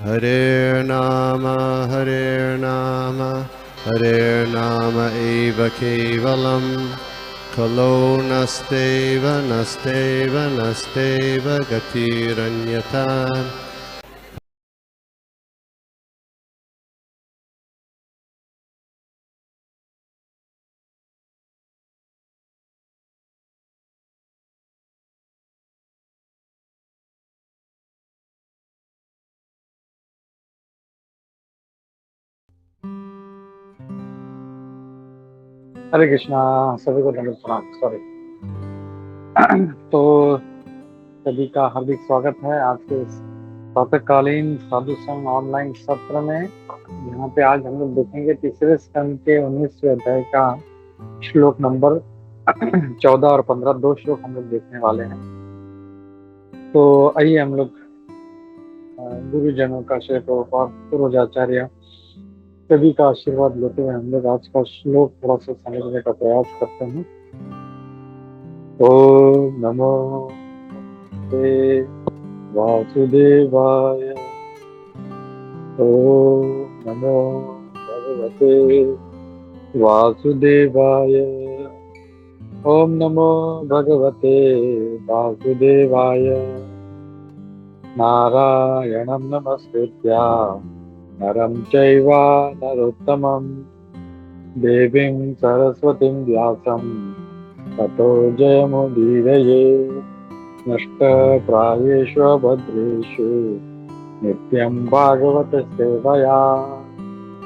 Hare Nama Hare Nama Eva Kevalam Kalo Nasteva Nasteva Nasteva Gatiranyata. हरे कृष्णा। सभी को दंडवत प्रणाम। सॉरी। तो सभी का हार्दिक स्वागत है आज के इस प्रातःकालीन साधु संघ ऑनलाइन सत्र में। यहाँ पे आज हम लोग देखेंगे तीसरे स्कंद के 19वें अध्याय का श्लोक नंबर 14 और 15, दो श्लोक हम लोग देखने वाले हैं। तो आइए हम लोग गुरुजनों का श्री प्रभुपाद पूर्वजाचार्य सभी का आशीर्वाद लेते हुए हम लोग आज का श्लोक थोड़ा सा समझने का प्रयास करते हैं। ओम नमो भगवते वासुदेवाय। ओम नमो भगवते वासुदेवाय। ओम नमो भगवते वासुदेवाय। नारायणं नमस्कृत्य नरं चैव नरोत्तमं देवीं सरस्वतीं व्यासं ततो जयमुदीरये। नष्टप्रायेषु भद्रेषु नित्यं भागवत सेवया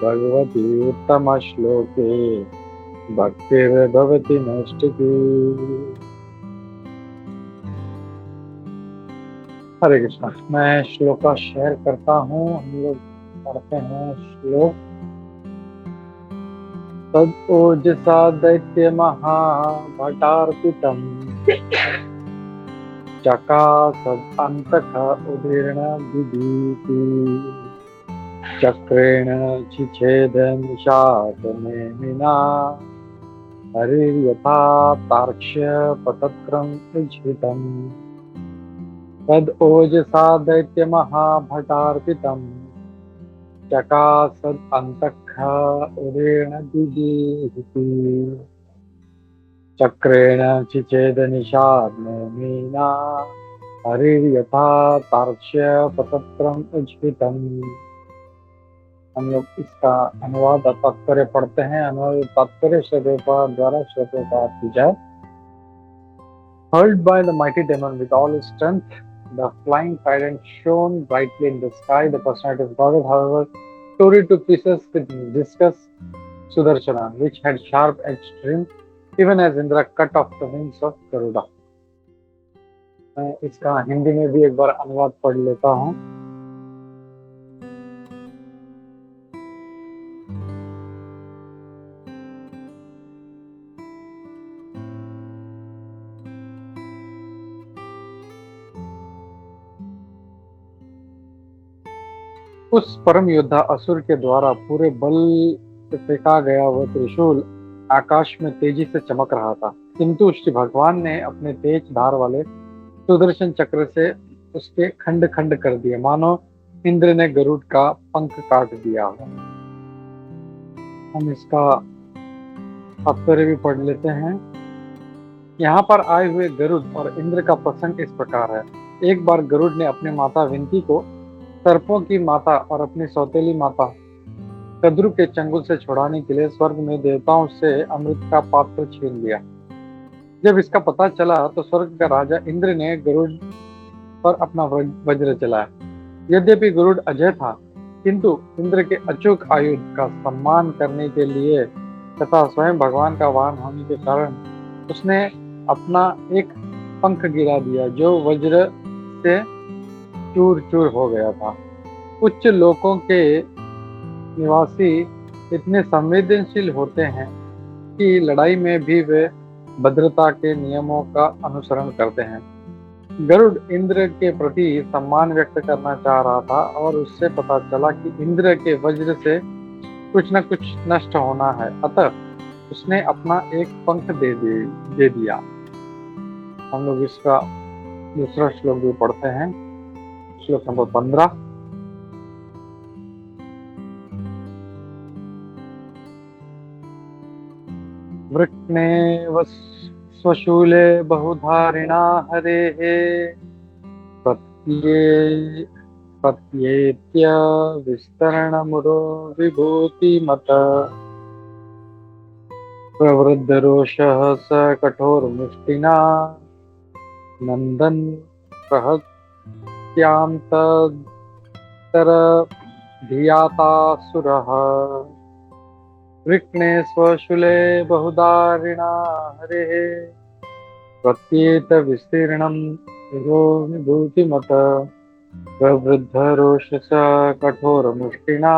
भगवती उत्तमश्लोके भक्तिर्भवति नैष्ठिकी। हरे कृष्णा। मैं श्लोक का शेयर करता हूँ। हम लोग पढ़ते हैं श्लोक। तदोजसा दैत्य महाभटार्पितम् चकासदन्तक उदीर्ण विभीति चक्रेण चिच्छेद निशाचनेमिना हरिर्यथा तार्क्ष्य पतत्रं उज्झितम्। तदोजसा दैत्य महाभटार्पितम् चकासदन्तक उदीर्ण विभीति चक्रेण चिच्छेद निशाचनेमिना हरिर्यथा तार्क्ष्य पतत्रं उज्झितम्। हम लोग इसका अनुवाद तात्पर्य पढ़ते हैं। अनुवाद तात्पर्य श्री प्रभुपाद द्वारा श्री प्रभुपाद की जय। Hurled by the mighty demon with all his strength, the flying tyrant shone brightly in the sky. The personality of Godhead, however, tore it to pieces with discus Sudarshana, which had sharp-edged trim, even as Indra cut off the wings of Garuda. मैं इसका हिंदी में भी एक बार अनुवाद पढ़ लेता हूँ। उस परम योद्धा असुर के द्वारा पूरे बल से फेंका गया वह त्रिशूल आकाश में तेजी से चमक रहा था, किंतु श्री भगवान ने अपने तेज धार वाले सुदर्शन चक्र से उसके खंड खंड कर दिए, मानो इंद्र ने गरुड़ का पंख काट दिया हो। हम इसका तात्पर्य भी पढ़ लेते हैं। यहाँ पर आए हुए गरुड़ और इंद्र का प्रसंग इस प्रकार है। एक बार गरुड़ ने अपने माता विंती को सर्पों की माता और अपनी सौतेली माता कद्रु के चंगुल से छुड़ाने के लिए स्वर्ग में देवताओं से अमृत का पात्र छीन लिया। जब इसका पता चला तो स्वर्ग का राजा इंद्र ने गरुड़ पर अपना वज्र चलाया। यद्यपि गरुड़ अजय था, किंतु इंद्र के अचूक आयुध का सम्मान करने के लिए तथा स्वयं भगवान का वाहन होने के कारण उसने अपना एक पंख गिरा दिया, जो वज्र से चूर चूर हो गया था। उच्च लोकों के निवासी इतने संवेदनशील होते हैं कि लड़ाई में भी वे भद्रता के नियमों का अनुसरण करते हैं। गरुड़ इंद्र के प्रति सम्मान व्यक्त करना चाह रहा था और उससे पता चला कि इंद्र के वज्र से कुछ न कुछ नष्ट होना है, अतः उसने अपना एक पंख दे दिया। हम लोग इसका दूसरा श्लोक भी पढ़ते हैं। श्लोक नंबर 15। वृक्नेव स्वशूले बहुधारिणा हरेः प्रत्ये प्रत्येत्य विस्तरणमुरो विभूतिमत प्रवृद्धरोषः स कठोरमुष्टिना नन्दन् प्रहत्यां तदतर धियातासुरः वृक्णे स्वशूले बहुधारिणा हरेः प्रत्येत विस्तीर्णं विभो विभूतिमत प्रवृद्धरोषस कठोरमुष्टिना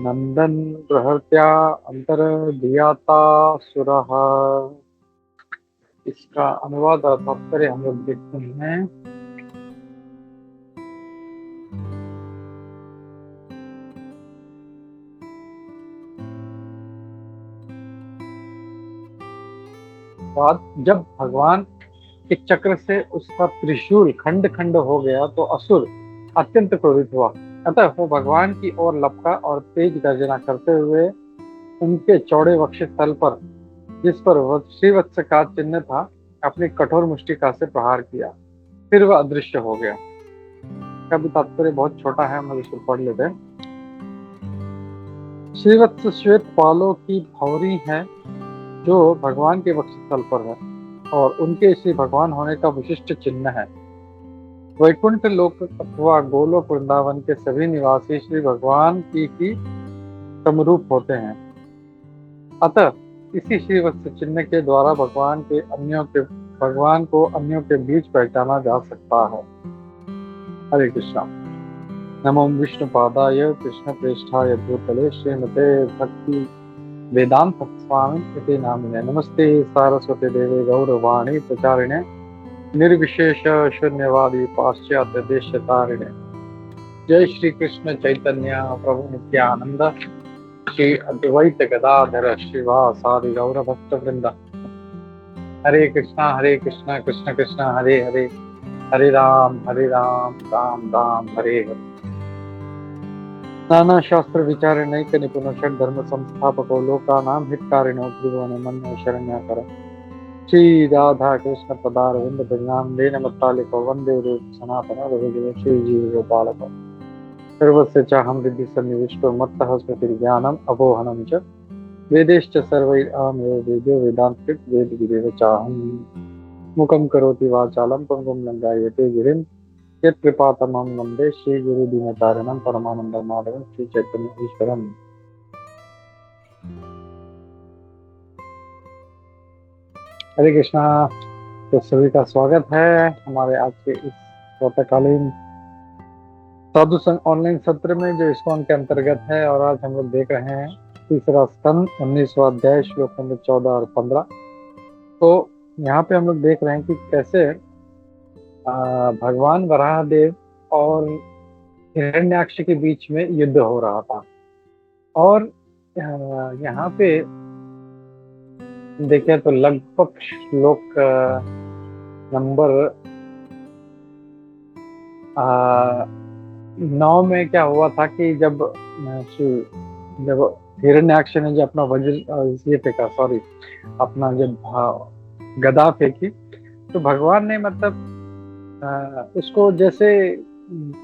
नंदन प्रहत्या अंतर धियातासुरः। इसका अनुवाद और तात्पर्य हम लोग देखते हैं। जब भगवान के चक्र से उसका त्रिशूल खंड खंड हो गया तो असुर अत्यंत क्रोधित हुआ, अतः वो भगवान की ओर लपका और तेज गर्जना करते हुए उनके चौड़े वक्षस्थल पर, जिस पर श्रीवत्स का चिन्ह था, अपनी कठोर मुष्टिका से प्रहार किया। फिर वह अदृश्य हो गया। इसका भी तात्पर्य बहुत छोटा है, हम इसको पढ़ लेते हैं। श्रीवत्स श्वेत बालों की भौरी है जो भगवान के वक्षस्थल पर है और उनके श्री भगवान होने का विशिष्ट चिन्ह है। वैकुंठ लोक अथवा गोलोक वृंदावन के सभी निवासी श्री भगवान की ही समरूप होते हैं। अतः इसी श्रीवत्स चिन्ह के द्वारा भगवान को अन्यों के बीच पहचाना जा सकता है। हरे कृष्णा। नमो विष्णुपादाय कृष्ण प्रेष्ठाय भूतले श्रीमते भक्ति वेदांत स्वामी इति नामिने नमस्ते सारस्वती देवे गौरवाणी प्रचारिणे निर्विशेष शून्यवादी पाश्चात्य देशतारिणे। जय श्री कृष्ण चैतन्य प्रभु नित्यानंद श्री अद्वैत गदाधर श्रीवासादि गौर भक्त वृंद। हरे कृष्णा कृष्ण कृष्ण हरे हरे, हरे राम राम राम हरे हरे। नाना शास्त्र विचारे नैक निपुण षड धर्म संस्थापको लोकानां हितकारिणो त्रिभुवन मन्यो शरण्याकर श्री राधा कृष्ण पदारविंद भजनामृते नमस्तालिको वंदे रूप सनातन रघुवीर श्री जीव गोपालको सर्वस्य चाहं हृदि सन्निविष्टो मत्तः स्मृतिर्ज्ञानम् अपोहनं च वेदैश्च सर्वैरहमेव वेदो वेदान्तिक वेदविदेव चाहं मुखं करोति वाचालं पंगुं लङ्घयते गिरिं यत्कृपातमं वन्दे श्री गुरु दीनतारिणं परमानंद माधवं श्री चैतन्य ईश्वरम्। हरे कृष्णा। तो सभी का स्वागत है हमारे आज के इस प्रातःकालीन साधु संघ ऑनलाइन सत्र में, जो इस्कॉन के अंतर्गत है। और आज हम लोग देख रहे हैं तीसरा स्कंद 19वां अध्याय श्लोक नंबर 14 और 15। तो यहाँ पे हम लोग देख रहे हैं कि कैसे भगवान वराहदेव और हिरण्याक्ष के बीच में युद्ध हो रहा था। और यहाँ पे देखें तो लगभग श्लोक नंबर 9 में क्या हुआ था कि जब हिरण्याक्ष ने जो अपना वज्र ये फेंका, अपना जब गदा फेंकी, तो भगवान ने मतलब उसको जैसे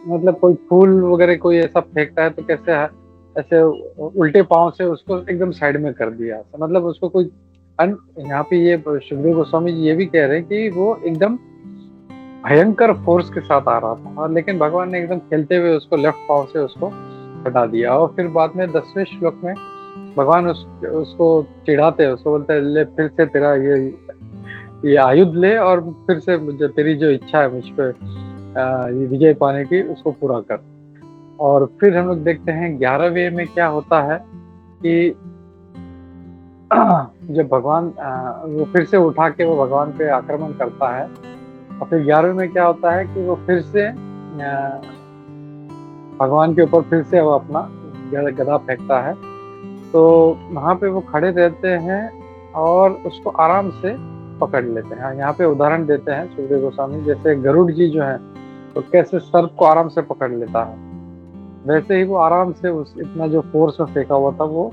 मतलब कोई फूल वगैरह कोई ऐसा फेंकता है तो कैसे ऐसे उल्टे पांव से उसको एकदम साइड में कर दिया। मतलब उसको कोई यहाँ पे ये सुखदेव गोस्वामी जी ये भी कह रहे हैं कि वो एकदम भयंकर फोर्स के साथ आ रहा था, और लेकिन भगवान ने एकदम खेलते हुए उसको लेफ्ट पांव से उसको हटा दिया। और फिर बाद में 10वें श्लोक में भगवान उसको चिढ़ाते हैं, उसको बोलते हैं ले फिर से तेरा ये आयुध ले और फिर से मुझे तेरी जो इच्छा है मुझ पर विजय पाने की उसको पूरा कर। और फिर हम लोग देखते हैं 11वें में क्या होता है कि जब भगवान वो फिर से उठा के वो भगवान पे आक्रमण करता है, और फिर 11वें में क्या होता है कि वो फिर से भगवान के ऊपर फिर से वो अपना गदा फेंकता है। तो वहाँ पे वो खड़े रहते हैं और उसको आराम से पकड़ लेते हैं। यहाँ पे उदाहरण देते हैं सुखदेव गोस्वामी, जैसे गरुड़ जी जो है तो कैसे सर्प को आराम से पकड़ लेता है, वैसे ही वो आराम से उस इतना जो फोर्स में फेंका हुआ था वो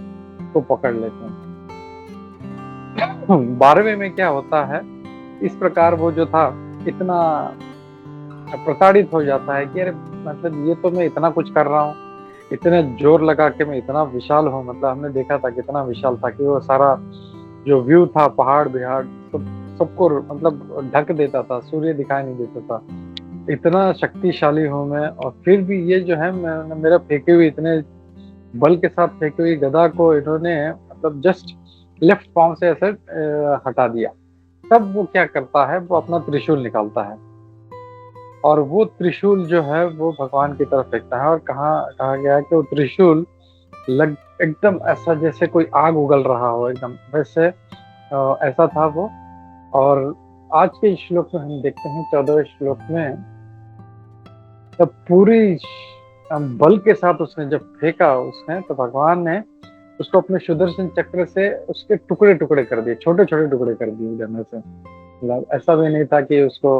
पकड़ लेते हैं। 12वें में क्या होता है, इस प्रकार वो जो था इतना प्रताड़ित हो जाता है कि अरे मतलब ये तो मैं इतना कुछ कर रहा हूँ, इतने जोर लगा के मैं इतना विशाल हूँ, मतलब हमने देखा था कितना विशाल था कि वो सारा जो व्यू था पहाड़ बिहाड़ सबको मतलब ढक देता था, सूर्य दिखाई नहीं देता था। इतना शक्तिशाली हूँ मैं, और फिर भी ये जो है मेरा फेंके हुए इतने बल के साथ फेंकी हुई गदा को इन्होंने मतलब जस्ट लेफ्ट पांव से ऐसे हटा दिया। तब वो क्या करता है, वो अपना त्रिशूल निकालता है और वो त्रिशूल जो है वो भगवान की तरफ फेंकता है। और कहा गया है कि वो त्रिशूल लग एकदम ऐसा जैसे कोई आग उगल रहा हो, एकदम वैसे ऐसा था वो। और आज के श्लोक में हम देखते हैं 14वें श्लोक में, तब पूरी बल के साथ उसने जब फेंका उसने, तो भगवान ने उसको अपने सुदर्शन चक्र से उसके टुकड़े टुकड़े कर दिए, छोटे छोटे टुकड़े कर दिए उधर से। मतलब ऐसा भी नहीं था कि उसको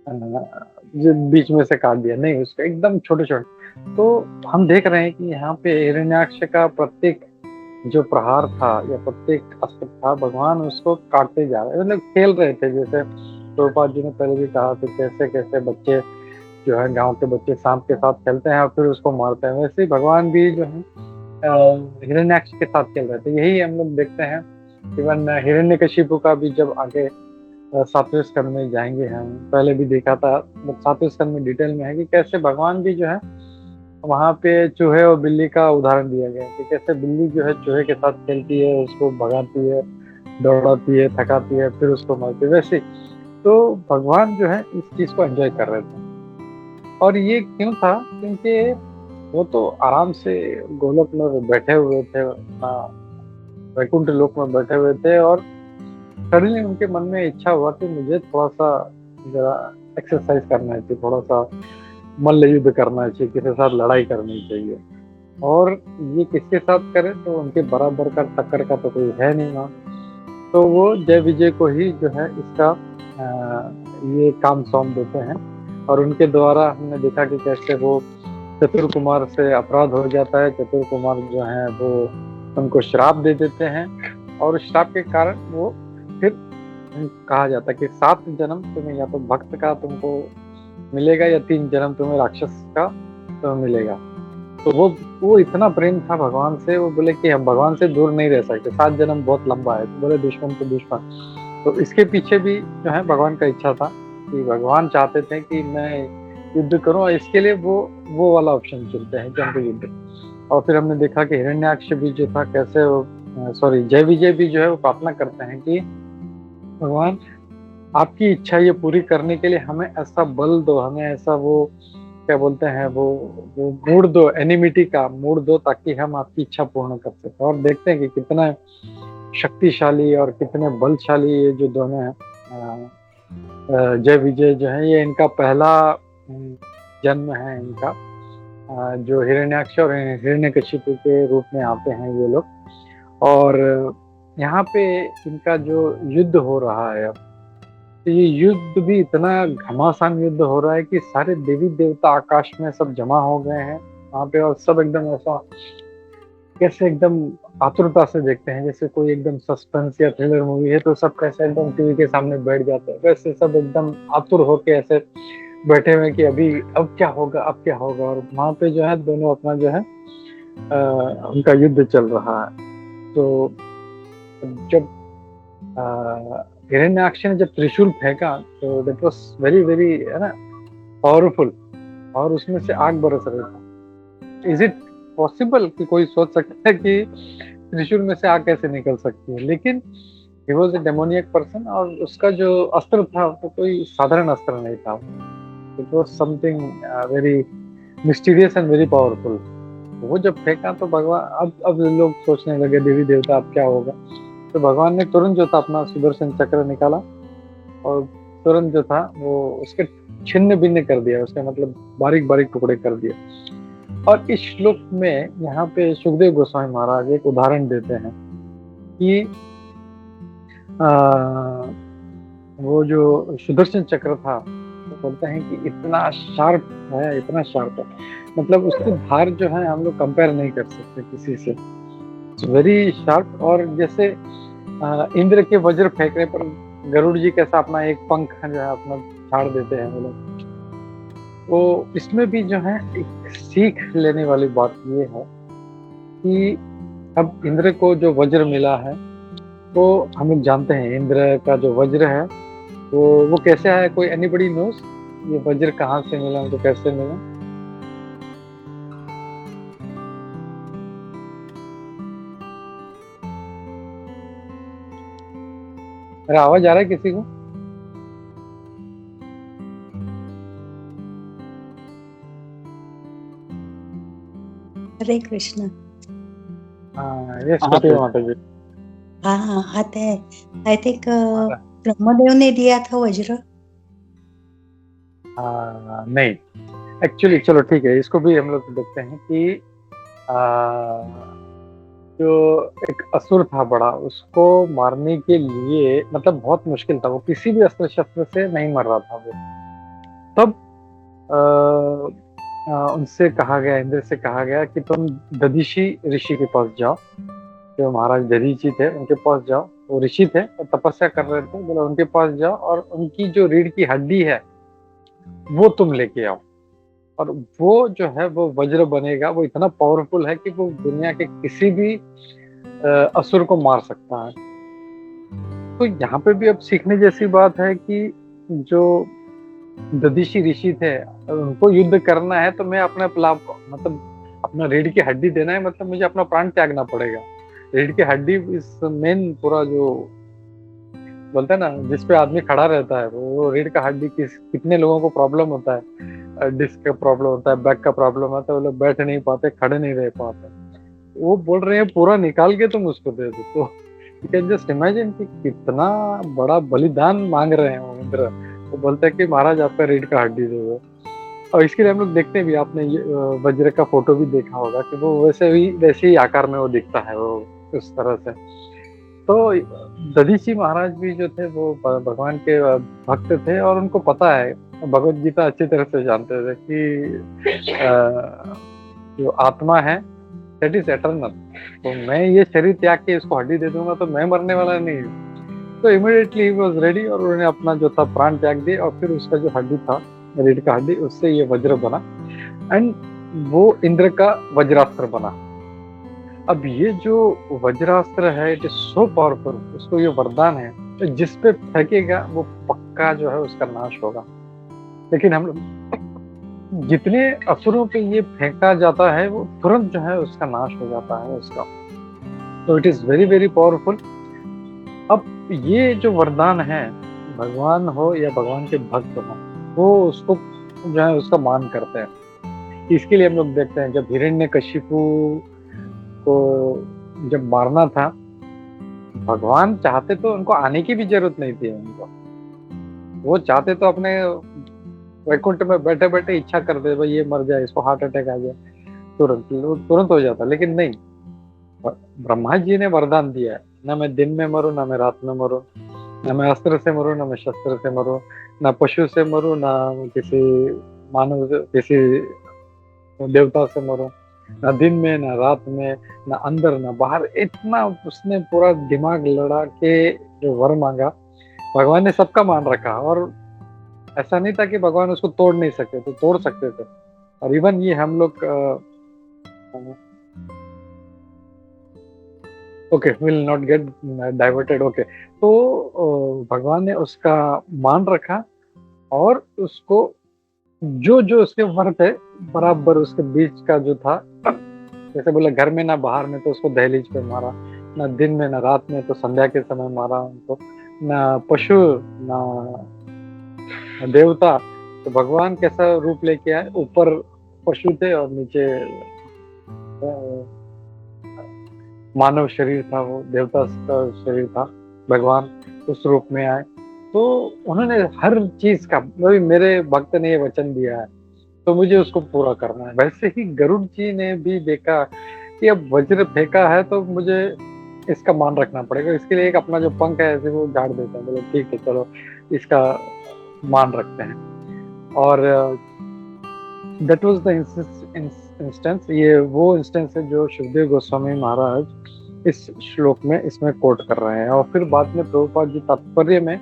बीच में से काट दिया, नहीं, उसको एकदम छोटे छोटे। तो हम देख रहे हैं कि यहाँ पे हिरण्याक्ष का प्रत्येक जो प्रहार था या प्रत्येक अस्त्र था, भगवान उसको काटते जा रहे, मतलब खेल रहे थे। जैसे प्रभुपाद जी ने पहले भी कहा कि कैसे कैसे बच्चे जो है, गांव के बच्चे सांप के साथ खेलते हैं और फिर उसको मारते हैं, वैसे ही भगवान भी जो है हिरण्याक्ष के साथ खेल रहे थे। यही हम लोग देखते हैं। इवन हिरण्यकशिपु का भी जब आगे 7वें स्कंद में जाएंगे, हम पहले भी देखा था, 7वें स्कंद में डिटेल में है कि कैसे भगवान भी जो है वहां पे चूहे और बिल्ली का उदाहरण दिया गया है कि कैसे बिल्ली जो है चूहे के साथ खेलती है, उसको भगाती है, दौड़ाती है, थकाती है, फिर उसको मारती है, वैसे। तो भगवान जो है इस चीज को एंजॉय कर रहे थे। और ये क्यों था, क्योंकि वो तो आराम से गोलोक में बैठे हुए थे, वैकुंठ लोक में बैठे हुए थे, और सडनली उनके मन में इच्छा हुआ कि मुझे थोड़ा सा जरा एक्सरसाइज करना चाहिए, थोड़ा सा मल्ल युद्ध करना चाहिए, किसी के साथ लड़ाई करनी चाहिए। और ये किसके साथ करें, तो उनके बराबर का टक्कर का तो कोई है नहीं वहाँ। तो वो जय विजय को ही जो है इसका ये काम सौंप देते हैं। और उनके द्वारा हमने देखा कि कैसे वो चतुर कुमार से अपराध हो जाता है। चतुर कुमार जो है वो उनको श्राप दे देते हैं, और उस श्राप के कारण वो फिर कहा जाता है कि 7 जन्म तुम्हें या तो भक्त का तुमको मिलेगा या 3 जन्म तुम्हें राक्षस का तुम्हें मिलेगा। तो वो इतना प्रेम था भगवान से, वो बोले कि हम भगवान से दूर नहीं रह सकते, 7 जन्म बहुत लंबा है। तो बोले दुश्मन तो दुश्मन। तो इसके पीछे भी जो है भगवान का इच्छा था कि भगवान चाहते थे कि मैं युद्ध करूं, और इसके लिए वो वाला ऑप्शन चुनते हैं जंग युद्ध। और फिर हमने देखा कि हिरण्याक्ष भी जो था कैसे जय विजय भी जो है वो प्रार्थना करते हैं कि भगवान आपकी इच्छा ये पूरी करने के लिए हमें ऐसा बल दो, हमें ऐसा वो क्या बोलते हैं वो मूड दो, एनिमिटी का मूड दो, ताकि हम आपकी इच्छा पूर्ण कर सकें। और देखते हैं कि कितना शक्तिशाली और कितने बलशाली ये जो दोनों हैं, जय विजय जो है, ये इनका पहला जन्म है इनका, जो हिरण्याक्ष और हिरण्यकशिपु के रूप में आते हैं ये लोग। और यहाँ पे इनका जो युद्ध हो रहा है अब, तो ये युद्ध भी इतना घमासान युद्ध हो रहा है कि सारे देवी देवता आकाश में सब जमा हो गए हैं वहाँ पे, और सब एकदम ऐसा कैसे एकदम आतुरता से देखते हैं, जैसे कोई एकदम सस्पेंस या थ्रिलर मूवी है तो सब कैसे एकदम टीवी के सामने बैठ जाते हैं, वैसे सब एकदम आतुर होके ऐसे बैठे हुए कि अभी अब क्या होगा, अब क्या होगा। और वहाँ पे जो है दोनों अपना जो है उनका युद्ध चल रहा है। तो जब हिरण्याक्ष ने जब त्रिशूल फेंका तो दैट वाज वेरी वेरी है ना पावरफुल, और उसमें से आग बरस रही थी। इज इट पॉसिबल कि कोई सोच सकता है कि त्रिशूल में से आग कैसे निकल सकती है? लेकिन he was a demoniac person, और उसका जो अस्त्र था वो कोई साधारण अस्त्र नहीं था। It was something very mysterious and very powerful. वो जब फेंका तो भगवान, अब लोग सोचने लगे देवी देवता अब क्या होगा। तो भगवान ने तुरंत जो था अपना सुदर्शन चक्र निकाला, और तुरंत जो था वो उसके छिन्न भिन्न कर दिया, उसके मतलब बारीक बारीक टुकड़े कर दिए। और इस श्लोक में यहाँ पे सुखदेव गोस्वामी महाराज एक उदाहरण देते हैं कि वो जो सुदर्शन चक्र था, तो बोलते हैं कि इतना शार्प है, इतना शार्प है, मतलब उसकी धार जो है हम लोग कंपेयर नहीं कर सकते किसी से, वेरी शार्प। और जैसे इंद्र के वज्र फेंकने पर गरुड़ जी कैसा अपना एक पंख जो है अपना झाड़ देते हैं वो लोग। तो इसमें भी जो है एक सीख लेने वाली बात ये है कि अब इंद्र को जो वज्र मिला है, तो हम लोग जानते हैं इंद्र का जो वज्र है वो कैसे आया, कोई एनीबडी नोस ये वज्र कहाँ से मिला, उनको कैसे मिला? अरे आवाज आ रहा है किसी को? हरे कृष्ण। हाँ ये हाँ छोटी तो माता जी। हाँ आते हैं। आई थिंक ब्रह्मदेव ने दिया था वज्र। नहीं एक्चुअली, चलो ठीक है, इसको भी हम लोग देखते हैं कि आ, जो एक असुर था बड़ा, उसको मारने के लिए मतलब बहुत मुश्किल था, वो किसी भी अस्त्र शस्त्र से नहीं मर रहा था वो। तब उनसे कहा गया, इंद्र से कहा गया कि तुम दधीची ऋषि के पास जाओ, जो महाराज दधीची थे उनके पास जाओ। वो ऋषि थे और तपस्या कर रहे थे, बोले उनके पास जाओ और उनकी जो रीढ़ की हड्डी है वो तुम लेके आओ, और वो जो है वो वज्र बनेगा, वो इतना पावरफुल है कि वो दुनिया के किसी भी असुर को मार सकता है। तो यहाँ पे भी अब सीखने जैसी बात है कि जो दधीची ऋषि थे उनको युद्ध करना है तो मैं अपना मतलब अपना रीढ़ की हड्डी देना है, मतलब मुझे अपना प्राण त्यागना पड़ेगा। रीढ़ की हड्डी इस मेन पूरा जो बोलते हैं ना जिसपे आदमी खड़ा रहता है, वो रीढ़ का हड्डी कितने लोगों को प्रॉब्लम होता है, डिस्क का प्रॉब्लम होता है, बैक का प्रॉब्लम होता है, वो लोग बैठ नहीं पाते, खड़े नहीं रह पाते, वो बोल रहे हैं पूरा निकाल के तुम उसको दे दो। तो यू कैन जस्ट इमेजिन कि कितना बड़ा बलिदान मांग रहे हैं वो इंद्र। वो बोलते हैं कि महाराज आपका रीढ़ का हड्डी दे दो। और इसके लिए हम लोग देखते भी, आपने वज्र का फोटो भी देखा होगा कि वो वैसे ही आकार में वो दिखता है, वो उस तरह से। तो दधीची महाराज भी जो थे वो भगवान के भक्त थे और उनको पता है, भगवत गीता अच्छी तरह से जानते थे कि जो आत्मा है दैट इज एटर्नल, तो मैं ये शरीर त्याग के इसको हड्डी दे दूंगा तो मैं मरने वाला नहीं हूँ। तो इमीडिएटली ही वाज रेडी और उन्होंने अपना जो था प्राण त्याग दिए, और फिर उसका जो हड्डी था रीढ़ का हड्डी, उससे ये वज्र बना एंड वो इंद्र का वज्रास्त्र बना। अब ये जो वज्रास्त्र है इट इज सो पावरफुल, उसको ये वरदान है, तो जिस पे फेंकेगा वो पक्का जो है उसका नाश होगा। लेकिन हम लोग जितने असुरों पे ये फेंका जाता है वो तुरंत जो है उसका नाश हो जाता है उसका। तो it is very very powerful. अब ये जो वरदान है, भगवान हो या भगवान के भक्त हो, वो उसको जो है उसका मान करते हैं। इसके लिए हम लोग देखते हैं जब हिरण्यकशिपु को जब मारना था, भगवान चाहते तो उनको आने की भी जरूरत नहीं थी उनको, वो चाहते तो अपने वैकुंठ में बैठे बैठे इच्छा कर दे भाई ये मर जाए, इसको हार्ट अटैक आ जाए, तुरंत हो जाता। लेकिन नहीं, ब्रह्मा जी ने वरदान दिया है, ना मैं दिन में मरूं ना मैं रात में मरूं, ना मैं अस्त्र से मरूं ना मैं शस्त्र से मरूं, ना पशु से मरूं ना किसी मानव किसी देवता से मरूं, ना दिन में ना रात में, ना अंदर ना बाहर। इतना उसने पूरा दिमाग लड़ा के जो वर मांगा, भगवान ने सबका मान रखा। और ऐसा नहीं था कि भगवान उसको तोड़ नहीं सकते थे, तोड़ सकते थे। और इवन ये हम लोग okay will not gate diverted. Okay, तो भगवान ने उसका मान रखा और उसको जो जो उसके वर थे बराबर उसके बीच का जो था, जैसे बोले घर में ना बाहर में तो उसको दहलीज पे मारा, ना दिन में ना रात में तो संध्या के समय मारा उनको, ना पशु ना देवता। तो भगवान कैसा रूप लेके आए, ऊपर पशु थे और नीचे मानव शरीर था, वो देवता का शरीर था, भगवान उस रूप में आए। तो उन्होंने हर चीज का, मेरे भक्त ने ये वचन दिया है तो मुझे उसको पूरा करना है। वैसे ही गरुड़ जी ने भी देखा कि अब वज्र फेंका है तो मुझे इसका मान रखना पड़ेगा, इसके लिए एक अपना जो पंख है ऐसे वो झाड़ देते हैं, बोले ठीक है चलो इसका मान रखते हैं। और दैट वाज द इंस्टेंस, ये वो इंस्टेंस है जो सुखदेव गोस्वामी महाराज इस श्लोक में इसमें कोट कर रहे हैं। और फिर बाद में प्रभुपाद जी तात्पर्य में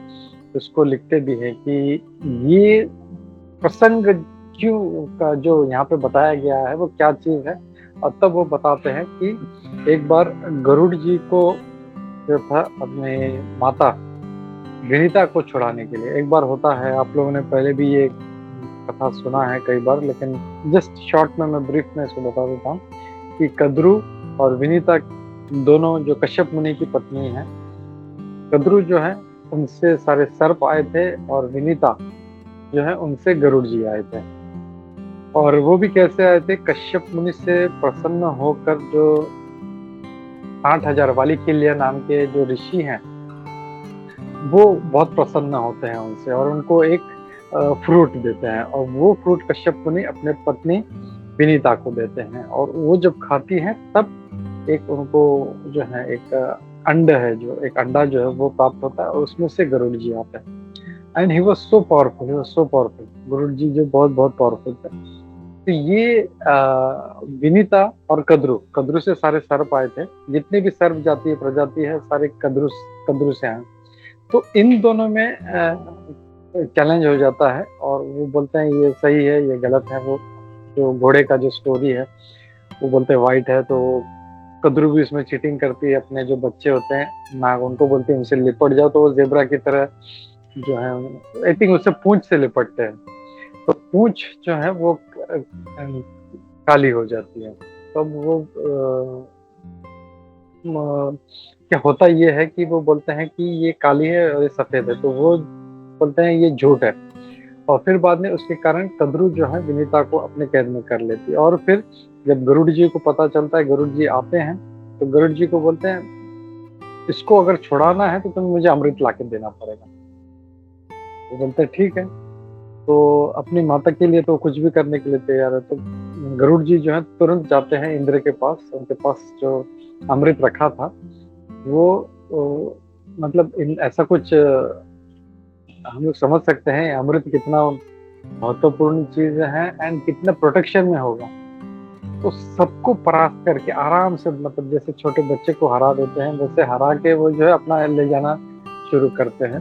उसको लिखते भी हैं कि ये प्रसंग क्यों का जो यहाँ पे बताया गया है वो क्या चीज है। और तब वो बताते हैं कि एक बार गरुड़ जी को जो था अपने माता विनीता को छुड़ाने के लिए, एक बार होता है, आप लोगों ने पहले भी ये कथा सुना है कई बार, लेकिन जस्ट शॉर्ट में मैं ब्रीफ में इसको बता देता हूँ कि कद्रु और विनीता दोनों जो कश्यप मुनि की पत्नी है, कद्रु जो है उनसे सारे सर्प आए थे और विनीता जो है उनसे गरुड़ जी आए थे। और वो भी कैसे आए थे, कश्यप मुनि से प्रसन्न होकर जो 6000 वालिकिल्य नाम के जो ऋषि हैं वो बहुत प्रसन्न होते हैं उनसे और उनको एक फ्रूट देते हैं। और वो फ्रूट कश्यप मुनि अपने पत्नी विनीता को देते हैं और वो जब खाती है तब एक उनको जो है एक अंड है, जो एक अंडा जो है वो प्राप्त होता है और उसमें से गरुड़ जी आते हैं। And he was so powerful, Garud ji जो बहुत बहुत पावरफुल थे। तो ये विनीता और कद्रु से सारे सर्प आए थे, जितने भी सर्प जाति प्रजाति है सारे कद्रु से आए। तो इन दोनों में चैलेंज हो जाता है और वो बोलते हैं ये सही है ये गलत है। वो जो घोड़े का जो स्टोरी है वो बोलते हैं वाइट है, तो कद्रु भी इसमें चीटिंग करती है, अपने जो बच्चे होते हैं नाग उनको बोलती है उनसे लिपट जाओ, तो वो जेब्रा की तरह जो है आई थिंक उससे पूंछ से लिपटते हैं, तो पूंछ जो है वो काली हो जाती है। तो वो क्या होता ये है कि वो बोलते हैं कि ये काली है और ये सफेद है, तो वो बोलते हैं ये झूठ है। और फिर बाद में उसके कारण कद्रु जो है विनीता को अपने कैद में कर लेती है। और फिर जब गरुड़ जी को पता चलता है, गरुड़ जी आते हैं, तो गरुड़ जी को बोलते हैं इसको अगर छुड़ाना है तो तुम्हें मुझे अमृत लाके देना पड़ेगा। वो बोलते हैं ठीक है, तो अपनी माता के लिए तो कुछ भी करने के लिए तैयार है। तो गरुड़ जी जो है तुरंत जाते हैं इंद्र के पास, उनके पास जो अमृत रखा था वो मतलब ऐसा कुछ हम लोग समझ सकते हैं अमृत कितना महत्वपूर्ण चीज है एंड कितना प्रोटेक्शन में होगा। तो सबको परास्त करके आराम से, मतलब जैसे छोटे बच्चे को हरा देते हैं वैसे हरा के वो जो है अपना ले जाना शुरू करते हैं।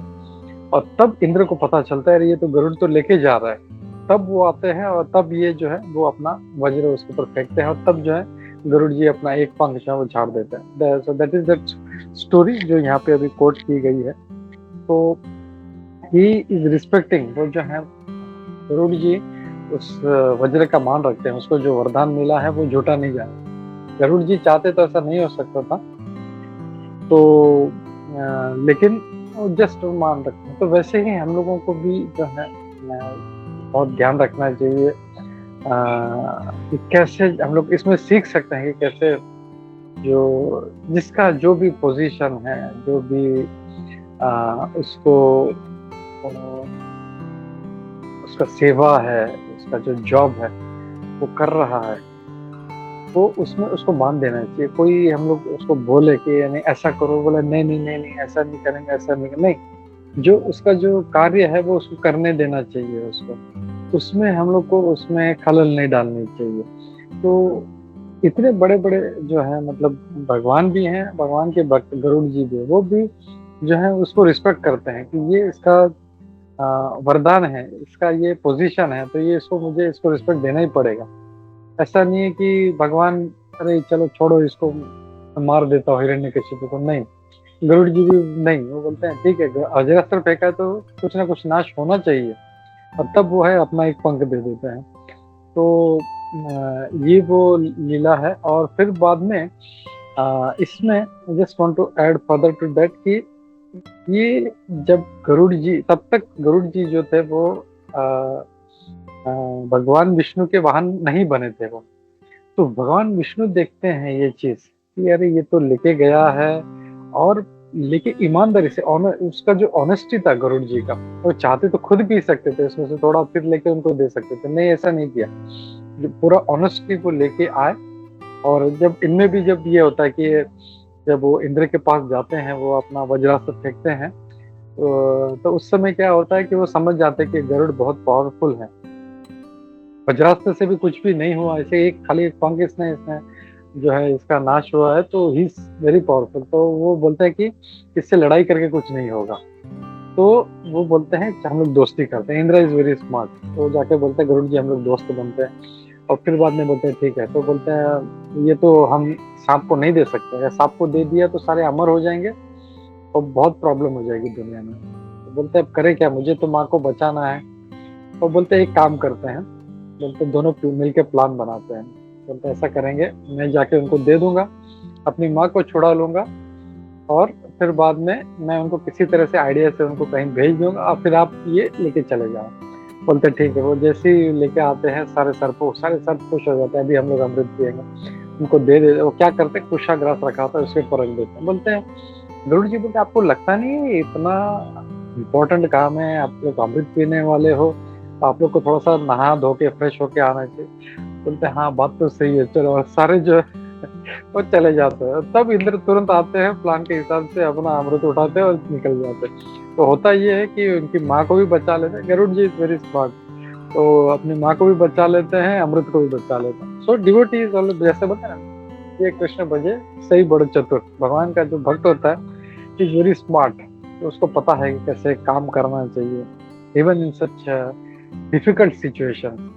और तब इंद्र को पता चलता है ये तो गरुड़ तो लेके जा रहा है। तब वो आते हैं और तब ये जो है वो अपना वज्र उसके ऊपर फेंकते हैं और तब जो है गरुड़ जी अपना एक पंख जो है वो झाड़ देते हैं। So that is that story जो यहाँ पे अभी कोट की गई है। तो ही इज रिस्पेक्टिंग, वो जो है गरुड़ जी उस वज्र का मान रखते हैं, उसको जो वरदान मिला है वो झूठा नहीं जाए। गरुड़ जी चाहते तो ऐसा नहीं हो सकता था, तो लेकिन जस्ट मान रखते हैं। तो वैसे ही हम लोगों को भी जो है बहुत ध्यान रखना चाहिए कि कैसे हम लोग इसमें सीख सकते हैं कि कैसे जो जिसका जो भी पोजीशन है, जो भी उसको उसका सेवा है, उसका जो जॉब है वो कर रहा है, वो उसमें उसको मान देना चाहिए। कोई हम लोग उसको बोले कि नहीं ऐसा करो, बोले नहीं नहीं नहीं नहीं ऐसा नहीं करेंगे, ऐसा नहीं, जो उसका जो कार्य है वो उसको करने देना चाहिए उसको, उसमें हम लोग को उसमें खलल नहीं डालनी चाहिए। तो इतने बड़े बड़े जो है मतलब भगवान भी हैं, भगवान के भक्त गरुड़ जी भी, वो भी जो है उसको रिस्पेक्ट करते हैं कि ये इसका वरदान है, इसका ये पोजीशन है, तो ये इसको मुझे इसको रिस्पेक्ट देना ही पड़ेगा। ऐसा नहीं है कि भगवान अरे चलो छोड़ो इसको मार देता हूँ हिरण्यकशिपु को, नहीं, गरुड़ जी भी नहीं, वो बोलते हैं ठीक है अजरास्त्र फेंका तो कुछ ना कुछ नाश होना चाहिए, और तब वो है अपना एक पंख दे देते हैं। तो ये वो लीला है। और फिर बाद में इसमें just want to add further to that कि ये जब गरुड़ जी, तब तक गरुड़ जी जो थे वो भगवान विष्णु के वाहन नहीं बने थे वो। तो भगवान विष्णु देखते हैं ये चीज कि अरे ये तो लेके गया है, और लेके ईमानदारी से, उसका जो ऑनेस्टी था गरुड़ जी का, वो चाहते तो खुद पी सकते थे उसमें से थोड़ा, फिर लेके उनको दे सकते थे, नहीं ऐसा नहीं किया, जो पूरा ऑनेस्टी को लेके आए। और जब इनमें भी जब ये होता है कि जब वो इंद्र के पास जाते हैं, वो अपना वज्रास्त्र फेंकते हैं, तो उस समय क्या होता है कि वो समझ जाते हैं कि गरुड़ बहुत पावरफुल है, वज्रास्त्र से भी कुछ भी नहीं हुआ, ऐसे एक खाली एक पंख इसने जो है इसका नाश हुआ है, तो ही इज वेरी पावरफुल। तो वो बोलते हैं कि इससे लड़ाई करके कुछ नहीं होगा। तो वो बोलते हैं कि हम लोग दोस्ती करते हैं, इंद्र इज वेरी स्मार्ट। तो जाके बोलते हैं गरुड़ जी हम लोग दोस्त बनते हैं। और फिर बाद में बोलते हैं ठीक है। तो बोलते हैं ये तो हम सांप को नहीं दे सकते, अगर सांप को दे दिया तो सारे अमर हो जाएंगे और बहुत प्रॉब्लम हो जाएगी दुनिया में। तो बोलते हैं अब करें क्या, मुझे तो माँ को बचाना है। और बोलते हैं एक काम करते हैं, बोलते दोनों मिलकर प्लान बनाते हैं। बोलते ऐसा करेंगे, मैं जाके उनको दे दूंगा, अपनी माँ को छुड़ा लूंगा, और फिर बाद में मैं उनको किसी तरह से आइडिया से उनको कहीं भेज दूंगा और फिर आप ये लेके चले जाओ। बोलते ठीक है। वो जैसे ही लेके आते हैं सारे सर्प खुश हो जाते हैं, अभी हम लोग अमृत पिएंगे, उनको दे दे। वो क्या करते हैं, कुशाग्रास रखा होता है उसके ऊपर रख देते हैं। बोलते हैं गरुड़ जी, बोलते आपको लगता नहीं है इतना इम्पोर्टेंट काम है, आप लोग अमृत पीने वाले हो, आप लोग को थोड़ा सा नहा धो के फ्रेश होके आना चाहिए। बोलते हैं हाँ बात तो सही है, चलो। और सारे जो है वो चले जाते हैं। तब इंद्र तुरंत आते हैं, प्लान के हिसाब से अपना अमृत उठाते हैं और निकल जाते हैं। तो होता ये है कि उनकी माँ को भी बचा लेते हैं, गरुड़ जी इज वेरी स्मार्ट। तो अपनी माँ को भी बचा लेते हैं, अमृत को भी बचा लेते हैं। सो डिवोटी इज ऑलवेज, जैसे बोलते हैं ना, ये कृष्ण भजे सही बड़े चतुर। भगवान का जो भक्त होता है इज वेरी स्मार्ट। तो उसको पता है कि कैसे काम करना चाहिए even in such difficult situation.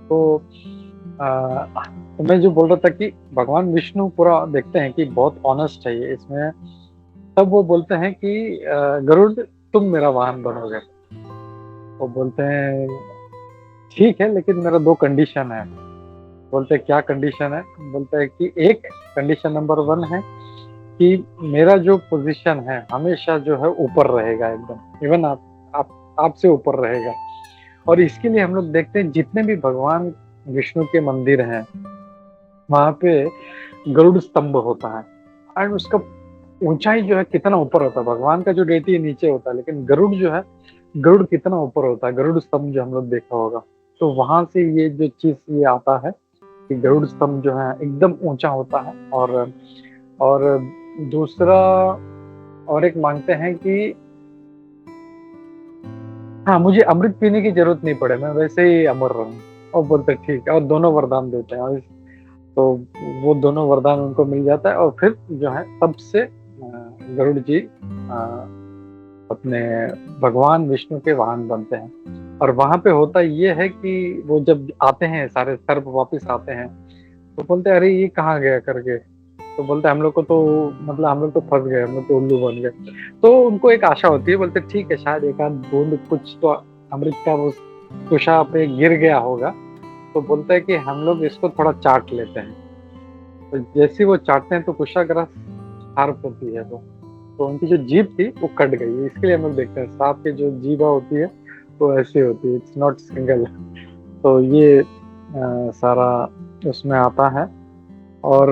तो तो मैं जो बोल रहा था कि भगवान विष्णु पूरा देखते हैं कि बहुत ऑनेस्ट है ये इसमें। तब वो बोलते हैं कि गरुड़ तुम मेरा वाहन बनोगे। वो बोलते हैं ठीक है, लेकिन मेरा 2 कंडीशन है। बोलते हैं क्या कंडीशन है। बोलते हैं कि एक कंडीशन नंबर 1 है कि मेरा जो पोजीशन है हमेशा जो है ऊपर रहेगा, एकदम इवन आपसे ऊपर रहेगा। और इसके लिए हम लोग देखते हैं जितने भी भगवान विष्णु के मंदिर हैं वहां पे गरुड़ स्तंभ होता है। एंड उसका ऊंचाई जो है कितना ऊपर होता है, भगवान का जो डेटी नीचे होता है, लेकिन गरुड़ जो है, गरुड़ कितना ऊपर होता है, गरुड़ स्तंभ जो हम लोग देखा होगा। तो वहां से ये जो चीज ये आता है कि गरुड़ स्तंभ जो है एकदम ऊंचा होता है। और दूसरा और एक मांगते हैं कि हाँ मुझे अमृत पीने की जरूरत नहीं पड़े, मैं वैसे ही अमर रहूं। और बोलते ठीक है, और दोनों वरदान देते हैं। और तो वो दोनों वरदान उनको मिल जाता है। और फिर जो है तब से गरुड़ जी अपने भगवान विष्णु के वाहन बनते हैं। और वहां पे होता ये है कि वो जब आते हैं सारे सर्प वापस आते हैं तो बोलते हैं अरे ये कहाँ गया करके। तो बोलते हम लोग को तो मतलब हम लोग तो फंस गए, हम लोग तो उल्लू बन गए। तो उनको एक आशा होती है, बोलते ठीक है शायद एक आध बूंद कुछ तो अमृत का वो कुशा पे गिर गया होगा। तो बोलते हैं कि हम लोग इसको थोड़ा चाट लेते हैं। तो जैसे वो चाटते हैं तो कुशाग्रस्त शार्प होती है वो, तो उनकी जो जीभ थी वो कट गई। इसके लिए हम लोग देखते हैं सांप की जो जीभा होती है वो ऐसी होती है, इट्स नॉट सिंगल। तो ये सारा उसमें आता है। और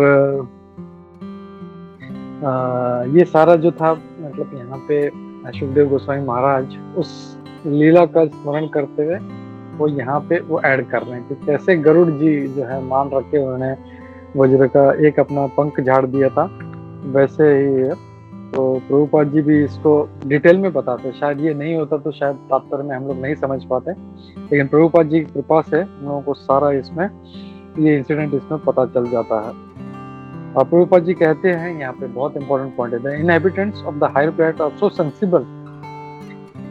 ये सारा जो था मतलब यहाँ पे सुखदेव गोस्वामी महाराज उस लीला का स्मरण करते हुए वो यहाँ पे वो ऐड कर रहे हैं कि कैसे गरुड़ जी जो है मान रखे उन्होंने वज्र का एक अपना पंख झाड़ दिया था, वैसे ही है। तो प्रभुपाद जी भी इसको डिटेल में बताते, शायद ये नहीं होता तो शायद तात्पर्य में हम लोग नहीं समझ पाते, लेकिन प्रभुपाद जी की कृपा से हम लोगों को सारा इसमें ये इंसिडेंट इसमें पता चल जाता है। और प्रभुपाद जी कहते हैं यहाँ पे बहुत इंपॉर्टेंट पॉइंट है, the inhabitants of the higher planet are so sensible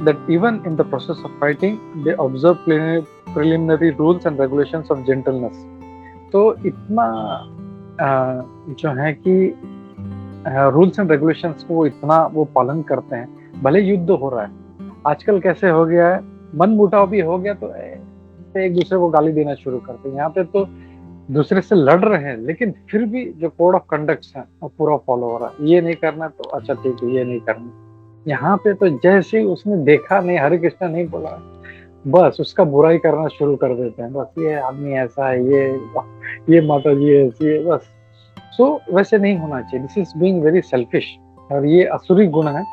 that even in the process of fighting they observe preliminary rules and regulations of gentleness। तो इतना जो है कि रूल्स एंड रेगुलेशंस को इतना वो पालन करते हैं, भले युद्ध हो रहा है। आजकल कैसे हो गया है, मन मुटाव भी हो गया तो एक दूसरे को गाली देना शुरू करते हैं। यहाँ पे तो दूसरे से लड़ रहे हैं लेकिन फिर भी जो कोड ऑफ कंडक्ट है वो पूरा फॉलो हो रहा है। ये नहीं करना तो अच्छा ठीक है ये नहीं करना। यहाँ पे तो जैसे ही उसने देखा नहीं, हरे कृष्णा नहीं बोला, बस उसका बुराई करना शुरू कर देते हैं। बस ये आदमी ऐसा है, ये माता जी ऐसी है, बस। सो वैसे नहीं होना चाहिए, this is being very selfish. और ये असुरी गुण है।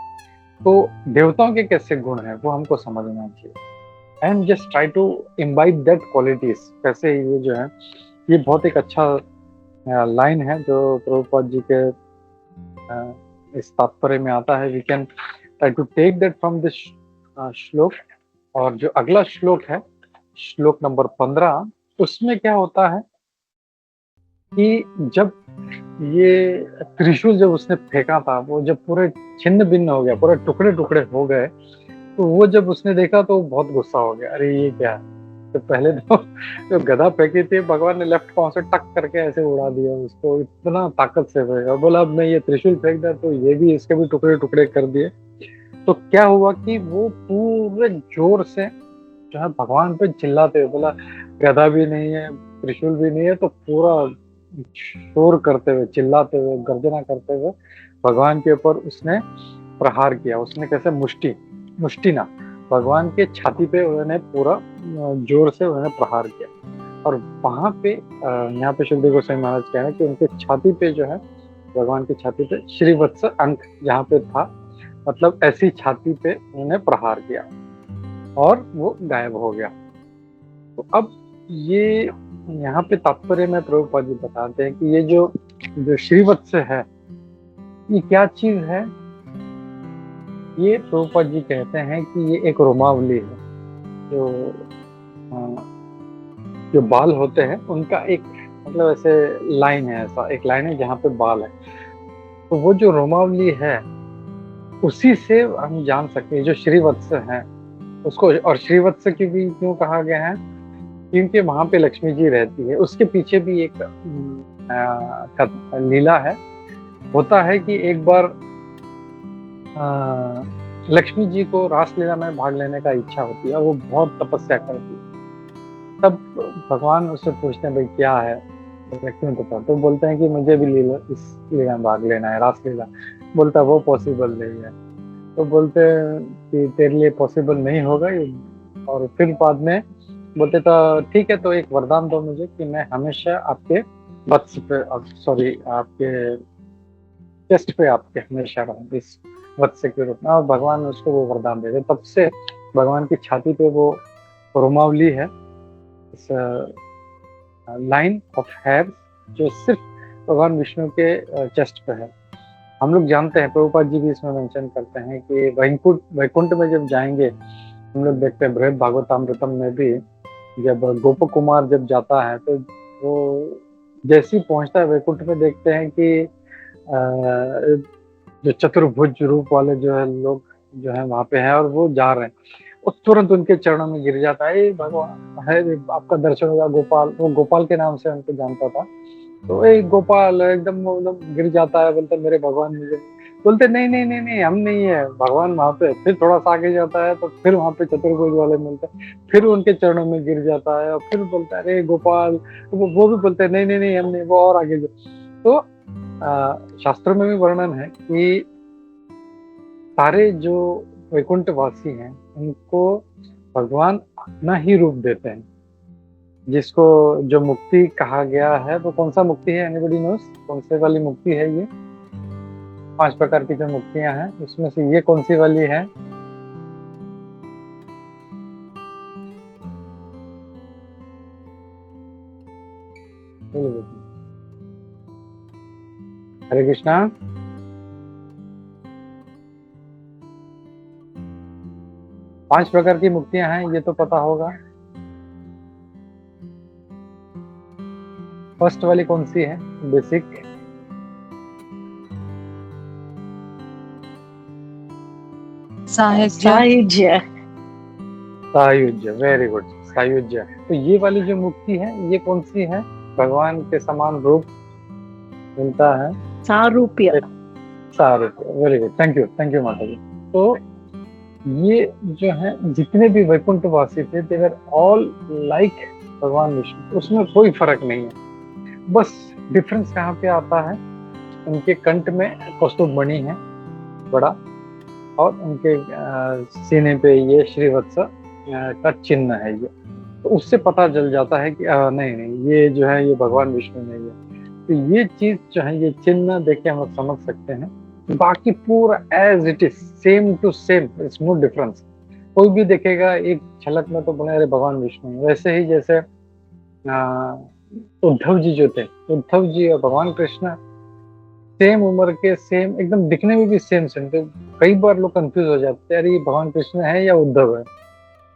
तो देवताओं के कैसे गुण है वो हमको समझना चाहिए and just try to imbibe that qualities. कैसे ये जो है ये बहुत एक अच्छा लाइन है जो प्रभुपाद जी के इस तात्पर्य में आता है। We can try to take that from this shloka. और जो अगला श्लोक है श्लोक नंबर 15, उसमें क्या होता है कि जब ये त्रिशूल जब उसने फेंका था, वो जब पूरे छिन्न भिन्न हो गया, पूरे टुकड़े टुकड़े हो गए, तो वो जब उसने देखा तो बहुत गुस्सा हो गया, अरे ये क्या है। तो पहले तो जो गदा फेंकी थी, भगवान ने लेफ्ट पांव से टक करके ऐसे उड़ा दिया उसको, इतना ताकत से फेंका। बोला अब मैं ये त्रिशूल फेंक दिया तो ये भी, इसके भी टुकड़े टुकड़े कर दिए। तो क्या हुआ कि वो पूरे जोर से जो है भगवान पे चिल्लाते हुए, बोला गदा भी नहीं है, त्रिशूल भी नहीं है, तो पूरा शोर करते हुए, चिल्लाते हुए, गर्जना करते हुए भगवान के ऊपर उसने प्रहार किया। उसने कैसे, मुष्टि ना, भगवान के छाती पे उन्होंने पूरा जोर से उन्होंने प्रहार किया। और वहां पे यहाँ पे सुखदेव गोस्वामी महाराज कह रहे हैं कि उनके छाती पे जो है, भगवान की छाती पे श्रीवत्स अंक जहाँ पे था, मतलब ऐसी छाती पे उन्होंने प्रहार किया और वो गायब हो गया। तो अब ये यहाँ पे तात्पर्य में प्रभुपाद जी बताते हैं कि ये जो श्रीवत्स है, ये क्या चीज है। ये प्रभुपाद जी कहते हैं कि ये एक रोमावली है। जो बाल होते हैं उनका एक, मतलब ऐसे लाइन है, ऐसा एक लाइन है जहाँ पे बाल है, तो वो जो रोमावली है उसी से हम जान सकते हैं जो श्रीवत्स है उसको। और श्रीवत्स की भी क्यों कहा गया है, क्योंकि वहां पे लक्ष्मी जी रहती है। उसके पीछे भी एक लीला है। होता है कि एक बार लक्ष्मी जी को रासलीला में भाग लेने का इच्छा होती है, वो बहुत तपस्या करती है। तब भगवान उससे पूछते हैं भाई क्या है, क्यों बता। तो बोलते हैं कि मुझे भी इस लीला में भाग लेना है, रासलीला। बोलता है वो पॉसिबल नहीं है। तो बोलते हैं कि तेरे लिए पॉसिबल नहीं होगा। और फिर बाद में बोलते तो ठीक है, तो एक वरदान दो मुझे कि मैं हमेशा आपके वत्स पे, सॉरी आपके चेस्ट पे आपके हमेशा रहूं, इस वत्स के रूप में। और भगवान उसको वो वरदान देते। तब से भगवान की छाती पे वो रोमावली है, इस लाइन ऑफ हेयर जो सिर्फ भगवान विष्णु के चेस्ट पे है। हम लोग जानते हैं, प्रभुपाद जी भी इसमें मेंशन करते हैं कि वैकुंठ में जब जाएंगे, हम लोग देखते हैं बृहद भागवतामृतम में भी, जब गोप कुमार जब जाता है तो वो जैसे ही पहुंचता है वैकुंठ में, देखते हैं कि जो चतुर्भुज रूप वाले जो है लोग जो है वहां पे हैं और वो जा रहे हैं, और तुरंत उनके चरणों में गिर जाता है, भगवान है आपका दर्शन होगा गोपाल। वो गोपाल के नाम से उनको जानता था, तो एक गोपाल एकदम गिर जाता है, बोलते मेरे भगवान मुझे। बोलते नहीं नहीं नहीं नहीं, हम नहीं है भगवान वहां पे। फिर थोड़ा सा आगे जाता है तो फिर वहां पे चतुर्भुज वाले मिलते हैं, फिर उनके चरणों में गिर जाता है और फिर बोलता है अरे गोपाल। तो वो भी बोलते हैं नहीं नहीं नहीं, हम नहीं, वो और आगे जा। तो शास्त्रों में भी वर्णन है कि सारे जो वैकुंठवासी हैं उनको भगवान अपना ही रूप देते हैं। जिसको जो मुक्ति कहा गया है, वो कौन सा मुक्ति है, एनीबॉडी नोस कौन से वाली मुक्ति है ये? 5 प्रकार की जो मुक्तियां हैं उसमें से ये कौन सी वाली है? हरे कृष्णा। पांच प्रकार की मुक्तियां हैं, ये तो पता होगा। फर्स्ट वाली कौन सी है, बेसिक? सायुज्य। सायुज्य, वेरी गुड, सायुज्य। तो ये वाली जो मुक्ति है ये कौन सी है? भगवान के समान रूप मिलता है, सारूप्य। सारूप्य, वेरी गुड, थैंक यू माता जी। तो ये जो है जितने भी वैकुंठवासी थे, दे वर ऑल लाइक भगवान विष्णु, उसमें कोई फर्क नहीं है। बस डिफरेंस कहाँ पे आता है, उनके कंठ में कौस्तुभ मणि है बड़ा, और उनके सीने पे ये श्रीवत्स का चिन्ह है। ये तो उससे पता चल जाता है कि नहीं ये जो है ये भगवान विष्णु नहीं है। तो ये चीज जो है, ये चिन्ह देख के हम लोग समझ सकते हैं। बाकी पूरा as it is, same to same, it's no difference. कोई भी देखेगा एक झलक में तो बोले अरे भगवान विष्णु। वैसे ही जैसे उद्धव जी जो थे, उद्धव जी और भगवान कृष्ण सेम उम्र के, सेम एकदम दिखने में भी सेम। तो कई बार लोग कंफ्यूज हो जाते हैं, अरे ये भगवान कृष्ण है या उद्धव है।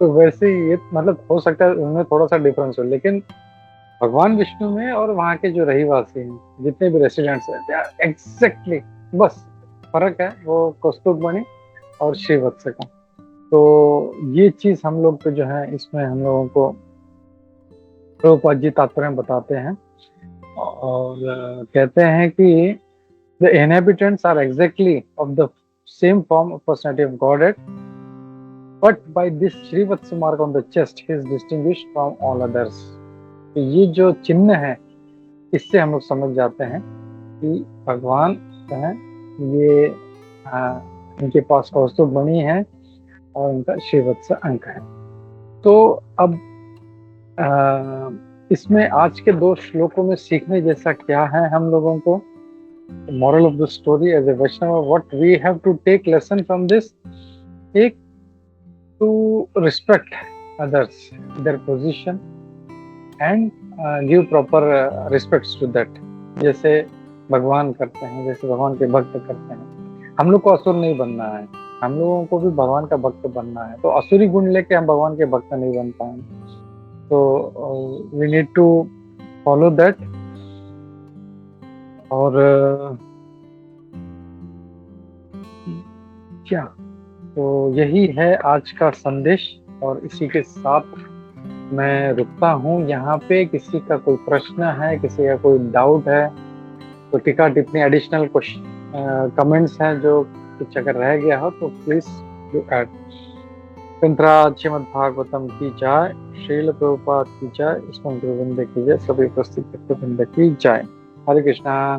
तो वैसे ये मतलब हो सकता है उनमें थोड़ा सा डिफरेंस हो, लेकिन भगवान विष्णु में और वहाँ के जो रहीवासी हैं, जितने भी रेसिडेंट्स हैं, दे आर एग्जैक्टली, बस फर्क है वो कौस्तुभमणि और श्रीवत्स का। तो ये चीज हम लोग पे जो है, इसमें हम लोगों को प्रभुपाद जी तात्पर्य में बताते हैं और कहते हैं कि the inhabitants are exactly of the same form of personality of God, but by this Srivatsa mark on the chest he is distinguished from all others. तो ये जो चिन्ह है, इससे हम लोग समझ जाते हैं कि भगवान जो है ये इनके पास कौस्तुभमणि है और इनका श्रीवत्स अंक है। तो अब इसमें आज के 2 श्लोकों में सीखने जैसा क्या है हम लोगों को? Moral of the story as a Vaishnav, what we have to take lesson from this, एक to respect others, their position and give proper respects to that, जैसे भगवान करते हैं, जैसे भगवान के भक्त करते हैं। हम लोग को असुर नहीं बनना है, हम लोगों को भी भगवान का भक्त बनना है। तो असुरी गुण लेके हम भगवान के भक्त नहीं बन पाएंगे। तो we need to follow that. और क्या, तो यही है आज का संदेश और इसी के साथ मैं रुकता हूँ यहाँ पे। किसी का कोई प्रश्न है, किसी का कोई डाउट है, तो टीका टिप्पणी एडिशनल कमेंट्स हैं जो कुछ अगर रह गया हो तो प्लीज डू ऐड। ग्रंथराज श्रीमद् भागवतम की जय, श्रील प्रभुपाद की जय, इसमें गोविंद की जय, सभी उपस्थित भक्तवृंद की जय। हरे कृष्णा।